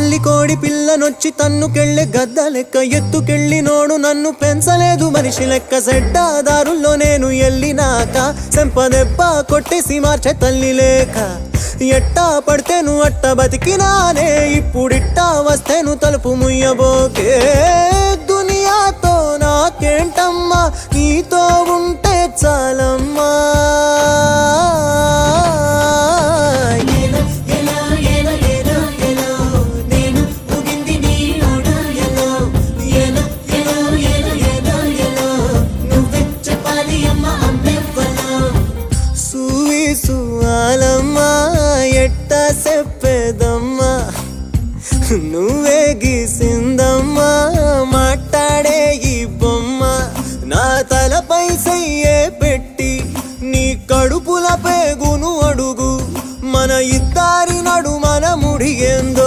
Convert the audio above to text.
తల్లి కోడి పిల్లనొచ్చి తన్నుకెళ్ళే గద్ద లెక్క ఎత్తుకెళ్ళినోడు నన్ను పెంచలేదు మనిషి లెక్క సెడ్డాదారుల్లో నేను ఎల్లినాక సెంపదెబ్బ కొట్టేసి మార్చే తల్లి లేక ఎట్టా పడితేను అట్ట బతికినానే ఇప్పుడిట్టా వస్తేను తలుపు ముయ్యబోకే దునియాతో నాకేంటమ్మా నీతో ఉంటే చాలమ్మా సువాలమ్మా ఎట్ట చెప్పేదమ్మా నువ్వే గీసిందమ్మా మాట్లాడే ఈ బొమ్మ నా తలపై సయ్యే పెట్టి నీ కడుపుల పేగును అడుగు మన ఇద్దరి నడు మన ముడిగేందో